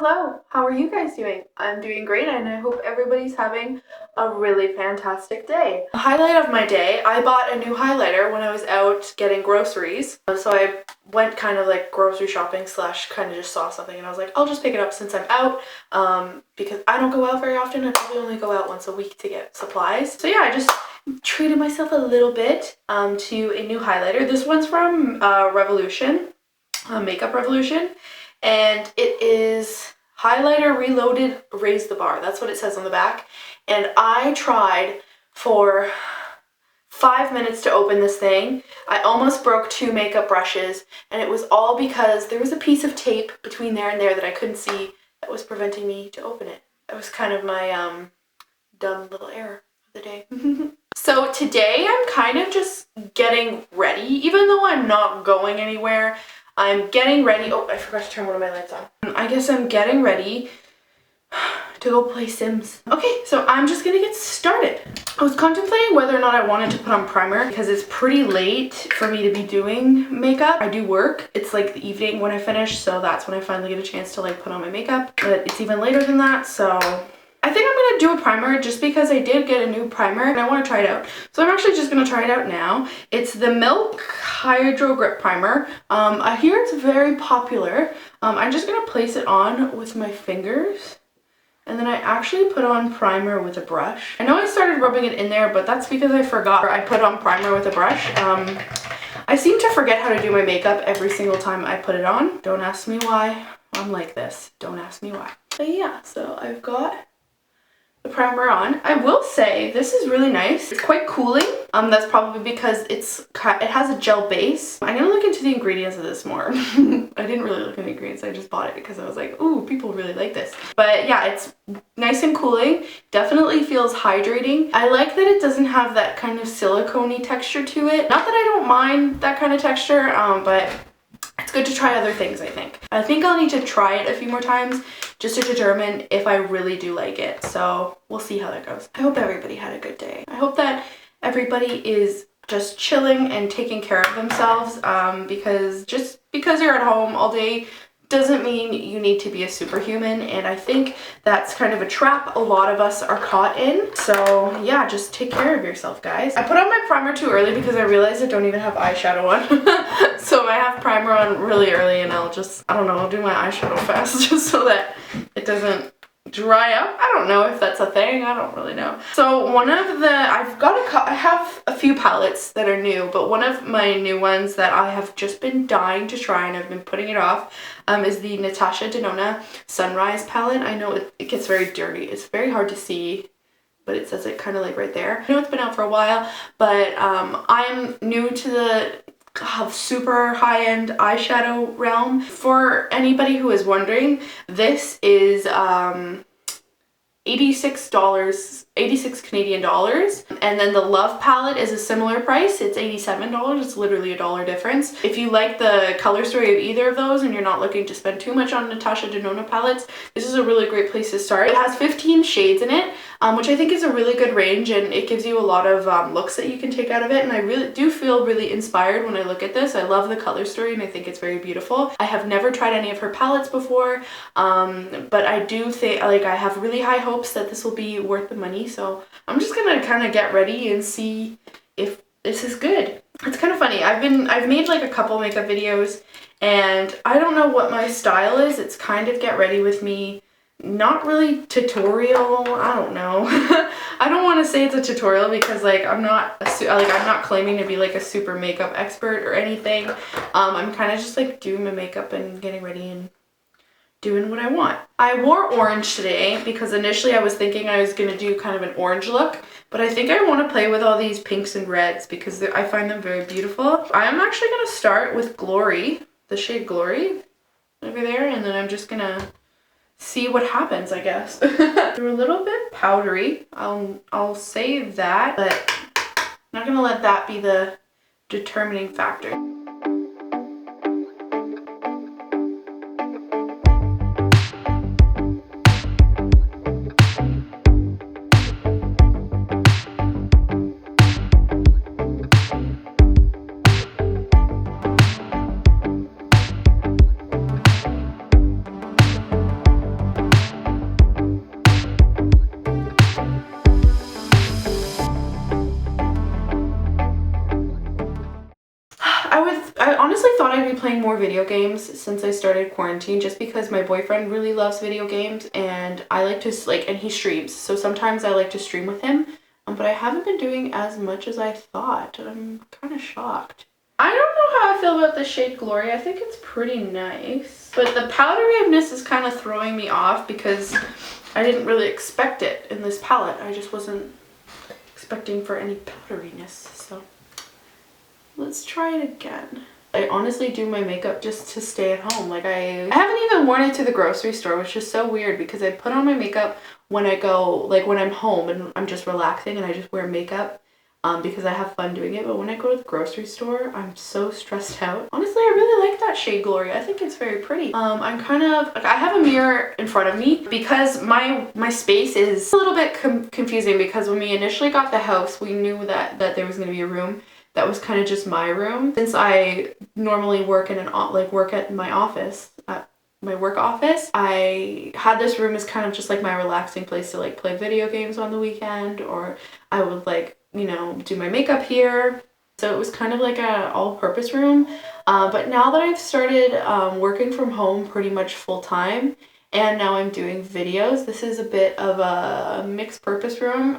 Hello, how are you guys doing? I'm doing great and I hope everybody's having a really fantastic day. The highlight of my day, I bought a new highlighter when I was out getting groceries. So I went kind of like grocery shopping slash kind of just saw something and I was like, I'll just pick it up since I'm out because I don't go out very often. I probably only go out once a week to get supplies. So yeah, I just treated myself a little bit to a new highlighter. This one's from Revolution, Makeup Revolution. And it is highlighter reloaded, raise the bar. That's what it says on the back. And I tried for 5 minutes to open this thing. I almost broke 2 makeup brushes, and it was all because there was a piece of tape between there and there that I couldn't see that was preventing me to open it. That was kind of my dumb little error of the day. So today I'm kind of just getting ready, even though I'm not going anywhere. I'm getting ready. Oh, I forgot to turn one of my lights on. I guess I'm getting ready to go play Sims. Okay, so I'm just gonna get started. I was contemplating whether or not I wanted to put on primer because it's pretty late for me to be doing makeup. I do work. It's like the evening when I finish, so that's when I finally get a chance to like put on my makeup. But it's even later than that, so I think I'm gonna do a primer just because I did get a new primer and I want to try it out. So I'm actually just gonna try it out now. It's the Milk Hydro Grip Primer. I hear it's very popular. I'm just gonna place it on with my fingers. And then I actually put on primer with a brush. I know I started rubbing it in there, but that's because I forgot I put on primer with a brush. I seem to forget how to do my makeup every single time I put it on. Don't ask me why I'm like this. Don't ask me why. But yeah, so I've got the primer on. I will say this is really nice. It's quite cooling. That's probably because it has a gel base. I'm gonna look into the ingredients of this more. I didn't really look at the ingredients. I just bought it because I was like, ooh, people really like this. But yeah, it's nice and cooling. Definitely feels hydrating. I like that it doesn't have that kind of silicone-y texture to it. Not that I don't mind that kind of texture, but it's good to try other things, I think. I think I'll need to try it a few more times just to determine if I really do like it. So we'll see how that goes. I hope everybody had a good day. I hope that everybody is just chilling and taking care of themselves because just because you're at home all day doesn't mean you need to be a superhuman, and I think that's kind of a trap a lot of us are caught in. So yeah, just take care of yourself, guys. I put on my primer too early because I realized I don't even have eyeshadow on. So I have primer on really early and I'll do my eyeshadow fast just so that it doesn't dry up. I don't know if that's a thing. I don't really know. So I have a few palettes that are new, but one of my new ones that I have just been dying to try and I've been putting it off is the Natasha Denona Sunrise palette. I know it gets very dirty. It's very hard to see, but it says it kind of like right there. I know it's been out for a while, but I'm new to the super high-end eyeshadow realm. For anybody who is wondering, this is $86 Canadian dollars, and then the Love palette is a similar price. It's $87. It's literally $1 difference. If you like the color story of either of those and you're not looking to spend too much on Natasha Denona palettes, this is a really great place to start. It has 15 shades in it, which I think is a really good range, and it gives you a lot of looks that you can take out of it, and I really do feel really inspired when I look at this. I love the color story and I think it's very beautiful. I have never tried any of her palettes before, but I do think, like, I have really high hopes that this will be worth the money, so I'm just gonna kind of get ready and see if this is good. It's kind of funny. I've made like a couple makeup videos and I don't know what my style is. It's kind of get ready with me, not really tutorial. I don't know. I don't want to say it's a tutorial because like I'm not claiming to be like a super makeup expert or anything. I'm kind of just like doing my makeup and getting ready and doing what I want. I wore orange today because initially I was thinking I was gonna do kind of an orange look, but I think I want to play with all these pinks and reds because I find them very beautiful. I'm actually gonna start with Glory, the shade Glory over there, and then I'm just gonna see what happens, I guess. They're a little bit powdery, I'll say that, but I'm not gonna let that be the determining factor. more video games since I started quarantine, just because my boyfriend really loves video games and I like to and he streams. So sometimes I like to stream with him, but I haven't been doing as much as I thought. I'm kind of shocked. I don't know how I feel about the shade Glory. I think it's pretty nice, but the powderiness is kind of throwing me off because I didn't really expect it in this palette. I just wasn't expecting for any powderiness, so let's try it again. I honestly do my makeup just to stay at home. Like I haven't even worn it to the grocery store, which is so weird because I put on my makeup when I go, like when I'm home and I'm just relaxing and I just wear makeup because I have fun doing it. But when I go to the grocery store, I'm so stressed out. Honestly, I really like that shade Glory. I think it's very pretty. I'm kind of, I have a mirror in front of me because my space is a little bit confusing because when we initially got the house, we knew that there was going to be a room that was kind of just my room. Since I normally work in work at my office, at my work office, I had this room as kind of just like my relaxing place to like play video games on the weekend, or I would like, you know, do my makeup here. So it was kind of like a all-purpose room. But now that I've started working from home pretty much full time, and now I'm doing videos, this is a bit of a mixed purpose room.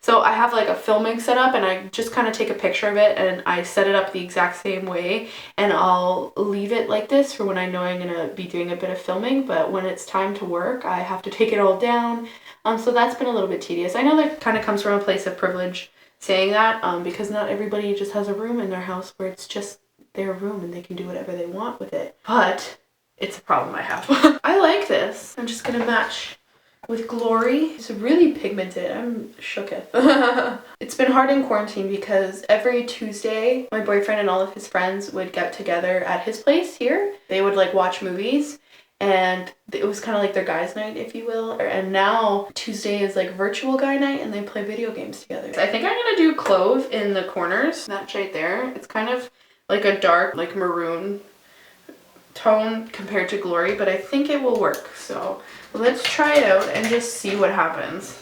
So I have like a filming setup and I just kind of take a picture of it and I set it up the exact same way, and I'll leave it like this for when I know I'm gonna be doing a bit of filming, but when it's time to work, I have to take it all down. So that's been a little bit tedious. I know that kind of comes from a place of privilege saying that, because not everybody just has a room in their house where it's just their room and they can do whatever they want with it. But it's a problem I have. I like this. I'm just gonna match with Glory. It's really pigmented. I'm shooketh. It's been hard in quarantine because every Tuesday my boyfriend and all of his friends would get together at his place here. They would like watch movies and it was kind of like their guys' night, if you will. And now Tuesday is like virtual guy night and they play video games together. I think I'm gonna do Clove in the corners. That shade there. It's kind of like a dark, like maroon tone compared to Glory, but I think it will work. So let's try it out and just see what happens.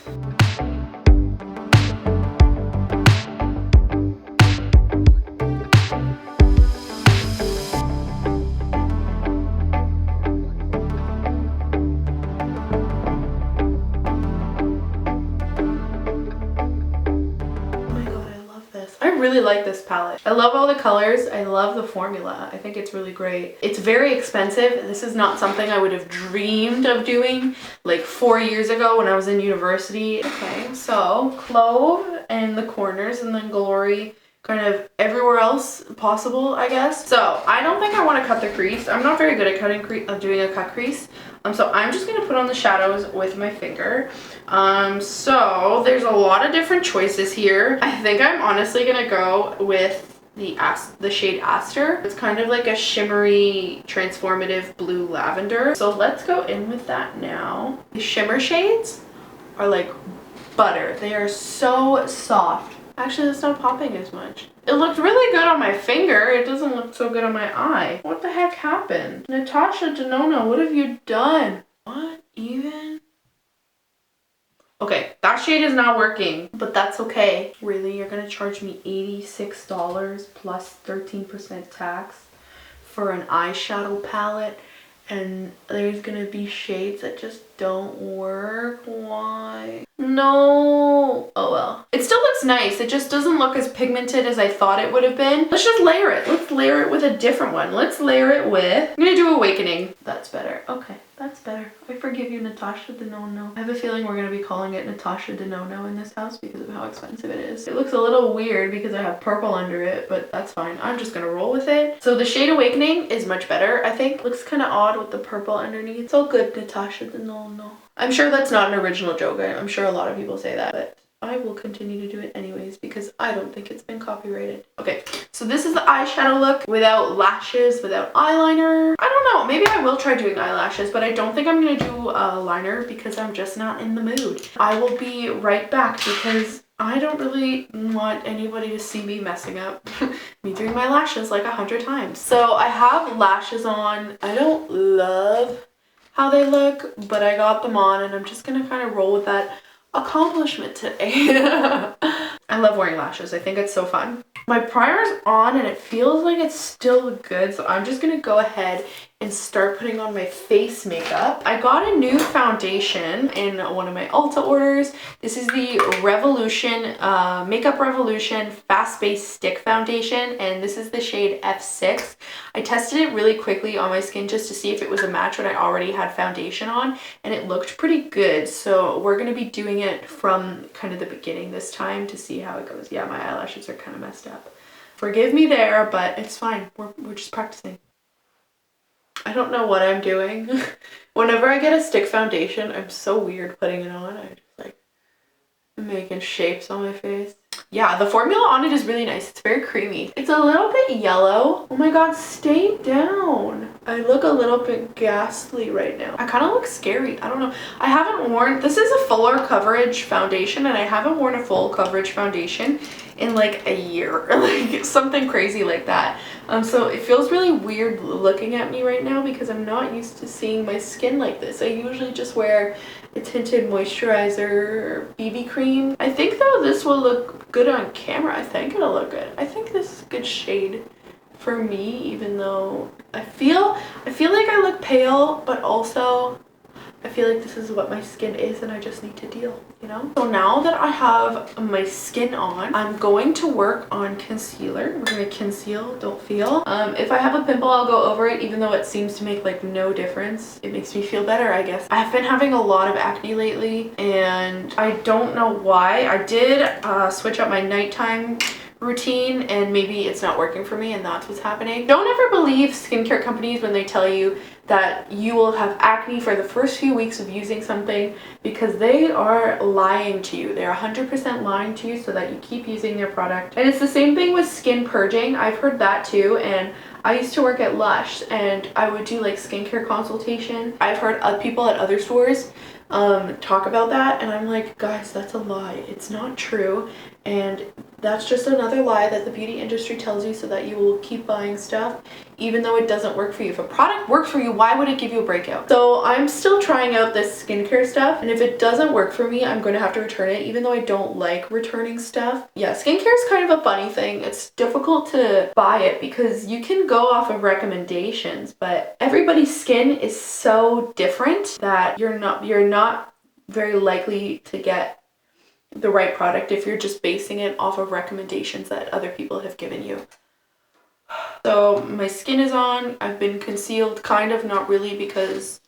I really like this palette. I love all the colors. I love the formula. I think it's really great. It's very expensive. This is not something I would have dreamed of doing like 4 years ago when I was in university. Okay, so Clove in the corners and then Glory kind of everywhere else possible, I guess. So I don't think I want to cut the crease. I'm not very good at doing a cut crease. So I'm just gonna put on the shadows with my finger. So there's a lot of different choices here. I think I'm honestly gonna go with the shade Aster. It's kind of like a shimmery, transformative blue lavender. So let's go in with that now. The shimmer shades are like butter. They are so soft. Actually, it's not popping as much. It looked really good on my finger. It doesn't look so good on my eye. What the heck happened? Natasha Denona, what have you done? What even? Okay, that shade is not working, but that's okay. Really, you're gonna charge me $86 plus 13% tax for an eyeshadow palette, and there's gonna be shades that just don't work? Why? No. Oh well. It still looks nice. It just doesn't look as pigmented as I thought it would have been. Let's just layer it. Let's layer it with a different one. Let's layer it with, I'm gonna do Awakening. That's better. Okay, that's better. I forgive you, Natasha Denona. I have a feeling we're gonna be calling it Natasha Denona in this house because of how expensive it is. It looks a little weird because I have purple under it, but that's fine. I'm just gonna roll with it. So the shade Awakening is much better, I think. Looks kind of odd with the purple underneath. It's all good, Natasha Denona. I'm sure that's not an original joke. I'm sure a lot of people say that, but I will continue to do it anyways because I don't think it's been copyrighted. Okay, so this is the eyeshadow look without lashes, without eyeliner. I don't know, maybe I will try doing eyelashes, but I don't think I'm gonna do a liner because I'm just not in the mood. I will be right back because I don't really want anybody to see me messing up me doing my lashes like 100 times. So I have lashes on. I don't love how they look, but I got them on and I'm just gonna kind of roll with that accomplishment today. I love wearing lashes. I think it's so fun. My primer's on and it feels like it's still good, so I'm just gonna go ahead and start putting on my face makeup. I got a new foundation in one of my Ulta orders. This is the Revolution, Makeup Revolution Fast Base Stick Foundation, and this is the shade F6. I tested it really quickly on my skin just to see if it was a match when I already had foundation on, and it looked pretty good. So we're gonna be doing it from kind of the beginning this time to see how it goes. Yeah, my eyelashes are kind of messed up. Forgive me there, but it's fine. We're just practicing. I don't know what I'm doing. Whenever I get a stick foundation, I'm so weird putting it on. I just like making shapes on my face. Yeah, the formula on it is really nice. It's very creamy. It's a little bit yellow. Oh my god, stay down. I look a little bit ghastly right now. I kind of look scary. I don't know. I haven't worn, this is a fuller coverage foundation, and I haven't worn a full coverage foundation in like a year, or like something crazy like that. So it feels really weird looking at me right now because I'm not used to seeing my skin like this. I usually just wear a tinted moisturizer or BB cream. I think though this will look good on camera. I think it'll look good. I think this is a good shade for me, even though I feel like I look pale, but also I feel like this is what my skin is and I just need to deal, you know? So now that I have my skin on, I'm going to work on concealer. We're gonna conceal, don't feel. If I have a pimple, I'll go over it, even though it seems to make like no difference. It makes me feel better, I guess. I've been having a lot of acne lately and I don't know why. I did switch up my nighttime routine and maybe it's not working for me and that's what's happening. Don't ever believe skincare companies when they tell you that you will have acne for the first few weeks of using something, because they are lying to you. They're 100% lying to you so that you keep using their product. And it's the same thing with skin purging. I've heard that too, and I used to work at Lush and I would do like skincare consultation. I've heard people at other stores talk about that and I'm like, guys, that's a lie. It's not true, and that's just another lie that the beauty industry tells you so that you will keep buying stuff even though it doesn't work for you. If a product works for you, why would it give you a breakout? So I'm still trying out this skincare stuff, and if it doesn't work for me, I'm going to have to return it, even though I don't like returning stuff. Yeah, skincare is kind of a funny thing. It's difficult to buy it because you can go off of recommendations, but everybody's skin is so different that you're not very likely to get the right product if you're just basing it off of recommendations that other people have given you. So my skin is on. I've been concealed, kind of, not really, because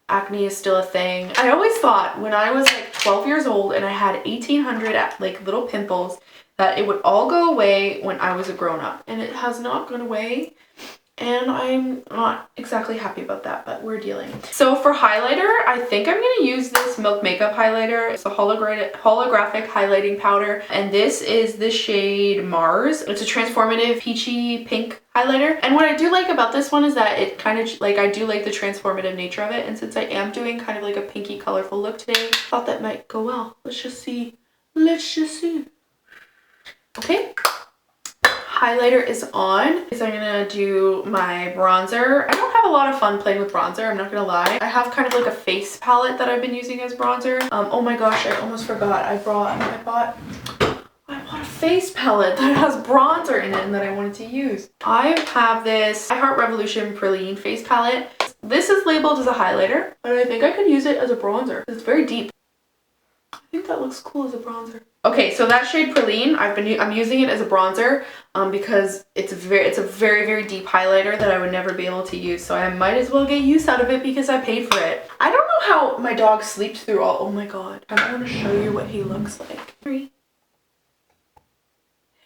acne is still a thing. I always thought when I was like 12 years old and I had 1,800 like little pimples that it would all go away when I was a grown-up, and it has not gone away. And I'm not exactly happy about that, but we're dealing. So for highlighter, I think I'm gonna use this Milk Makeup highlighter. It's a holographic highlighting powder, and this is the shade Mars. It's a transformative peachy pink highlighter. And what I do like about this one is that it kind of, like, I do like the transformative nature of it. And since I am doing kind of like a pinky colorful look today, I thought that might go well. Let's just see. Let's just see. Okay. Highlighter is on. So I'm gonna do my bronzer. I don't have a lot of fun playing with bronzer, I'm not gonna lie. I have kind of like a face palette that I've been using as bronzer. Oh my gosh, I almost forgot. I bought a face palette that has bronzer in it and that I wanted to use. I have this I Heart Revolution Praline face palette. This is labeled as a highlighter, but I think I could use it as a bronzer. It's very deep. I think that looks cool as a bronzer. Okay, so that shade Praline, I'm using it as a bronzer because it's a very deep highlighter that I would never be able to use. So I might as well get use out of it because I paid for it. I don't know how my dog sleeps through all. Oh my god! I want to show you what he looks like.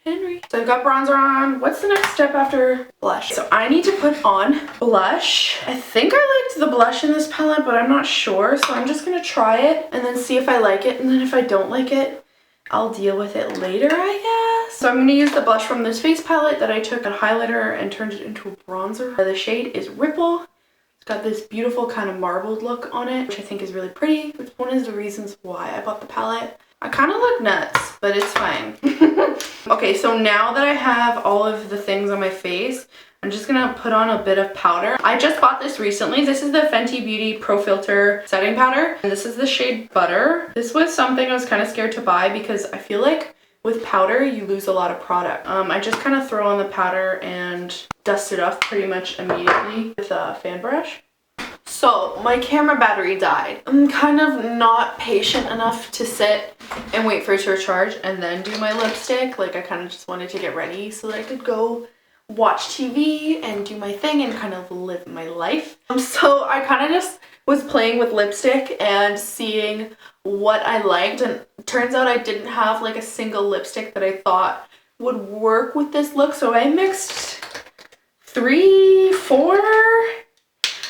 Henry. So I've got bronzer on. What's the next step after blush? So I need to put on blush. I think I liked the blush in this palette, but I'm not sure. So I'm just gonna try it and then see if I like it. And then if I don't like it, I'll deal with it later, I guess. So I'm gonna use the blush from this face palette that I took a highlighter and turned it into a bronzer. The shade is Ripple. It's got this beautiful kind of marbled look on it, which I think is really pretty. It's one of the reasons why I bought the palette. I kind of look nuts, but it's fine. Okay, so now that I have all of the things on my face, I'm just gonna put on a bit of powder. I just bought this recently. This is the Fenty Beauty Pro Filter setting powder, and this is the shade Butter. This was something I was kind of scared to buy because I feel like with powder, you lose a lot of product. I just kind of throw on the powder and dust it off pretty much immediately with a fan brush. So my camera battery died. I'm kind of not patient enough to sit and wait for it to recharge and then do my lipstick. Like, I kind of just wanted to get ready so that I could go watch TV and do my thing and kind of live my life. So I kind of just was playing with lipstick and seeing what I liked, and it turns out I didn't have like a single lipstick that I thought would work with this look. So I mixed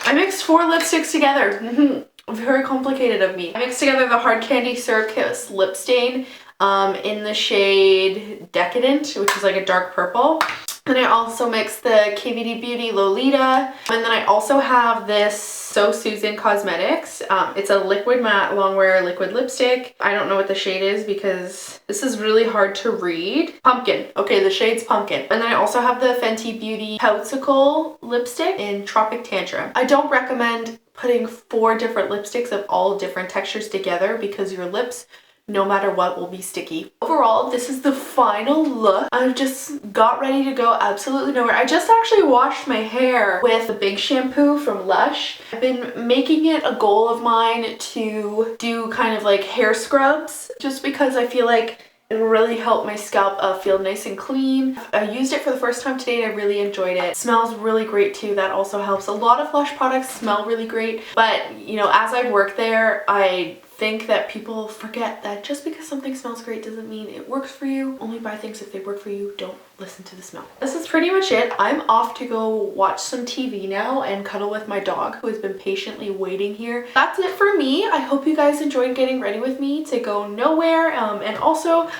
I mixed four lipsticks together. Very complicated of me. I mixed together the Hard Candy Circus lip stain in the shade Decadent, which is like a dark purple. Then I also mixed the KVD Beauty Lolita. And then I also have this So Susan Cosmetics. It's a liquid matte longwear liquid lipstick. I don't know what the shade is because this is really hard to read. Pumpkin. Okay, the shade's Pumpkin. And then I also have the Fenty Beauty Poutsicle lipstick in Tropic Tantrum. I don't recommend putting 4 different lipsticks of all different textures together because your lips, no matter what, will be sticky. Overall, this is the final look. I've just got ready to go absolutely nowhere. I just actually washed my hair with the big shampoo from Lush. I've been making it a goal of mine to do kind of like hair scrubs just because I feel like it will really help my scalp feel nice and clean. I used it for the first time today and I really enjoyed it. It smells really great too. That also helps. A lot of Lush products smell really great, but you know, as I work there, I think that people forget that just because something smells great doesn't mean it works for you. Only buy things if they work for you. Don't listen to the smell. This is pretty much it. I'm off to go watch some TV now and cuddle with my dog who has been patiently waiting here. That's it for me. I hope you guys enjoyed getting ready with me to go nowhere, and also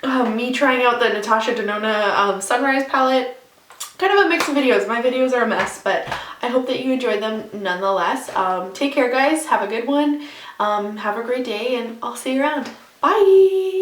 me trying out the Natasha Denona Sunrise palette. Kind of a mix of videos. My videos are a mess, but I hope that you enjoyed them nonetheless. Take care, guys. Have a good one. Have a great day, and I'll see you around. Bye!